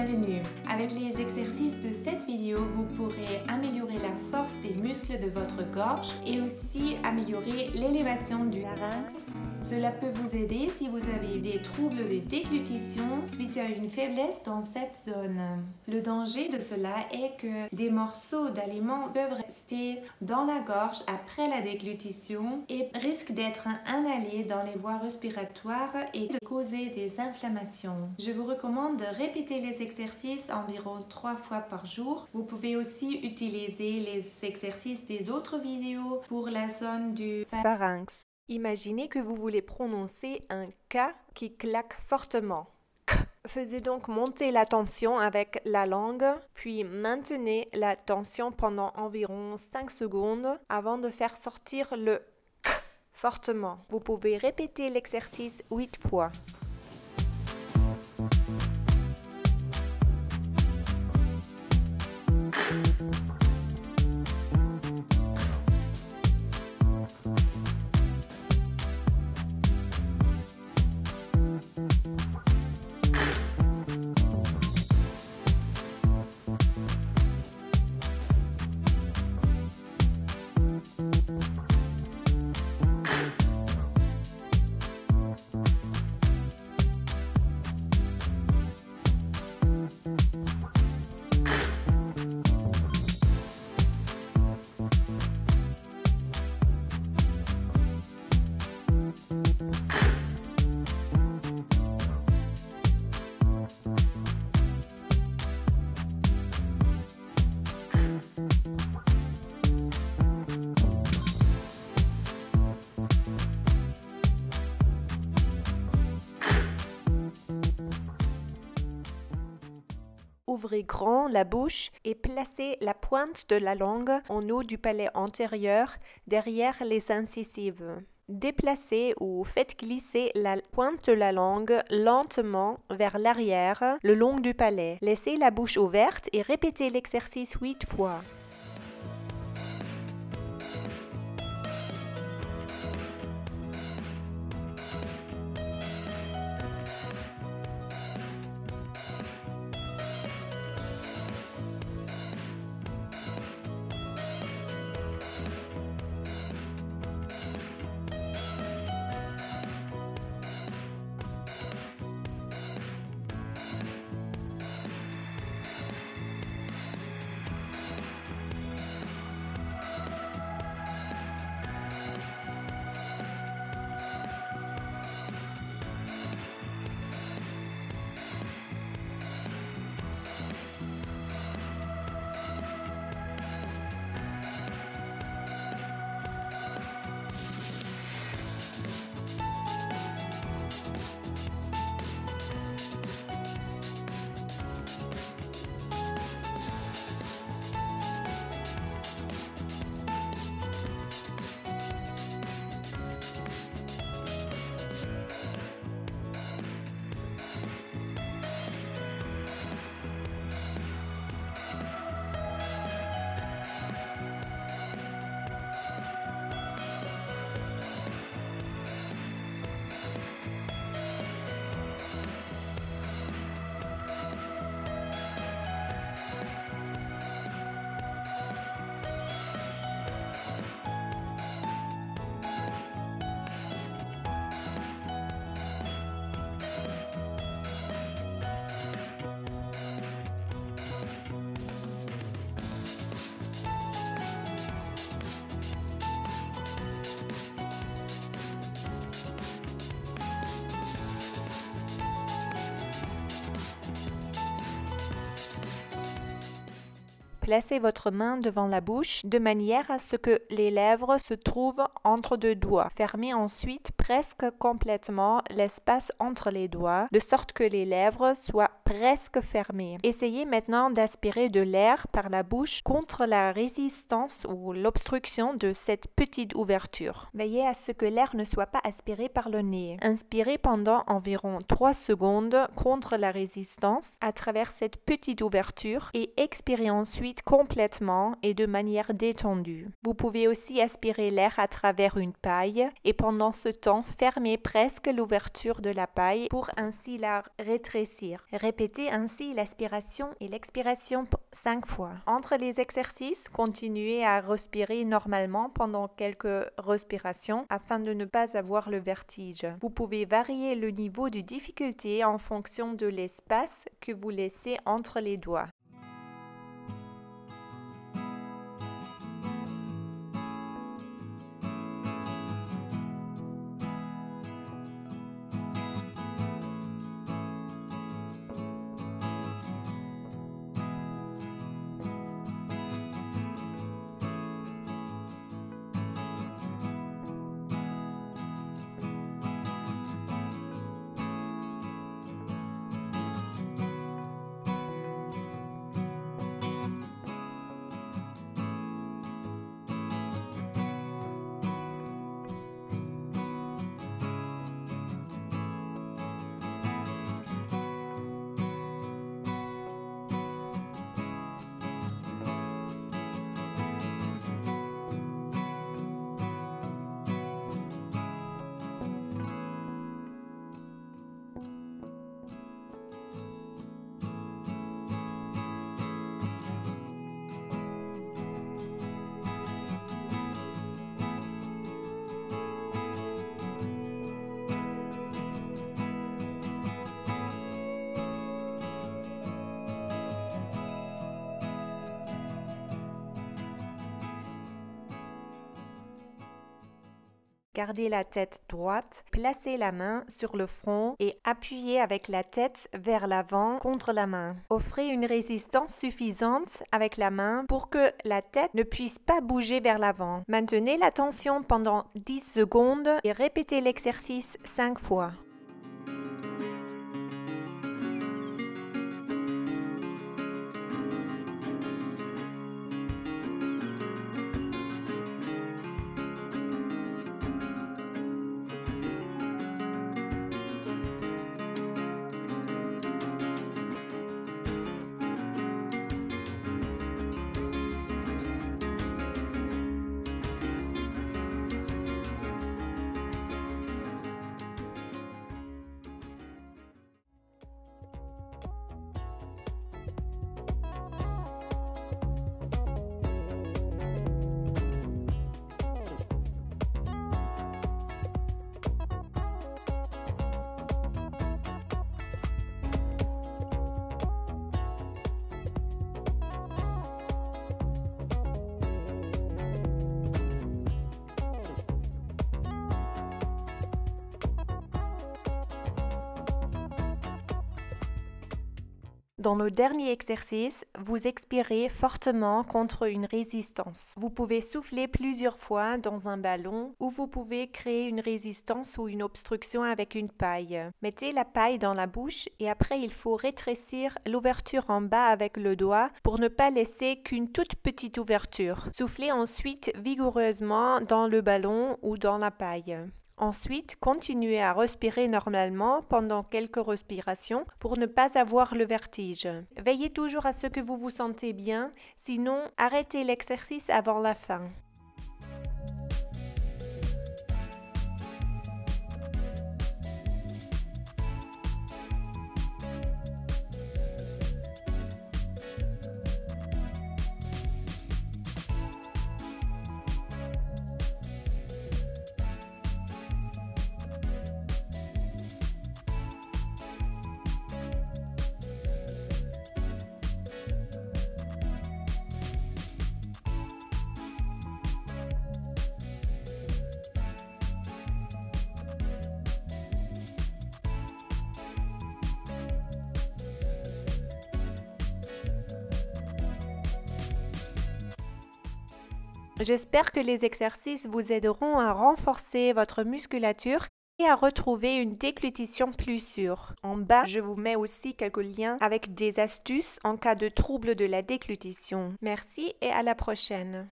bienvenue. Avec les exercices de cette vidéo, vous pourrez améliorer la force des muscles de votre gorge et aussi améliorer l'élévation du larynx. Cela peut vous aider si vous avez des troubles de déglutition suite à une faiblesse dans cette zone. Le danger de cela est que des morceaux d'aliments peuvent rester dans la gorge après la déglutition et risquent d'être inhalés dans les voies respiratoires et de causer des inflammations. Je vous recommande de répéter les exercices environ 3 fois par jour. Vous pouvez aussi utiliser les exercices des autres vidéos pour la zone du pharynx. Imaginez que vous voulez prononcer un K qui claque fortement. K. Faisez donc monter la tension avec la langue, puis maintenez la tension pendant environ 5 secondes avant de faire sortir le K fortement. Vous pouvez répéter l'exercice 8 fois. Ouvrez grand la bouche et placez la pointe de la langue en haut du palais antérieur, derrière les incisives. Déplacez ou faites glisser la pointe de la langue lentement vers l'arrière, le long du palais. Laissez la bouche ouverte et répétez l'exercice 8 fois. Placez votre main devant la bouche de manière à ce que les lèvres se trouvent entre deux doigts. Fermez ensuite presque complètement l'espace entre les doigts, de sorte que les lèvres soient presque fermées. Essayez maintenant d'aspirer de l'air par la bouche contre la résistance ou l'obstruction de cette petite ouverture. Veillez à ce que l'air ne soit pas aspiré par le nez. Inspirez pendant environ 3 secondes contre la résistance à travers cette petite ouverture et expirez ensuite ensuite complètement et de manière détendue. Vous pouvez aussi aspirer l'air à travers une paille et pendant ce temps, fermer presque l'ouverture de la paille pour ainsi la rétrécir. Répétez ainsi l'aspiration et l'expiration 5 fois. Entre les exercices, continuez à respirer normalement pendant quelques respirations afin de ne pas avoir le vertige. Vous pouvez varier le niveau de difficulté en fonction de l'espace que vous laissez entre les doigts. Gardez la tête droite, placez la main sur le front et appuyez avec la tête vers l'avant contre la main. Offrez une résistance suffisante avec la main pour que la tête ne puisse pas bouger vers l'avant. Maintenez la tension pendant 10 secondes et répétez l'exercice 5 fois. Dans le dernier exercice, vous expirez fortement contre une résistance. Vous pouvez souffler plusieurs fois dans un ballon ou vous pouvez créer une résistance ou une obstruction avec une paille. Mettez la paille dans la bouche et après il faut rétrécir l'ouverture en bas avec le doigt pour ne pas laisser qu'une toute petite ouverture. Soufflez ensuite vigoureusement dans le ballon ou dans la paille. Ensuite, continuez à respirer normalement pendant quelques respirations pour ne pas avoir le vertige. Veillez toujours à ce que vous vous sentez bien, sinon arrêtez l'exercice avant la fin. J'espère que les exercices vous aideront à renforcer votre musculature et à retrouver une déglutition plus sûre. En bas, je vous mets aussi quelques liens avec des astuces en cas de trouble de la déglutition. Merci et à la prochaine.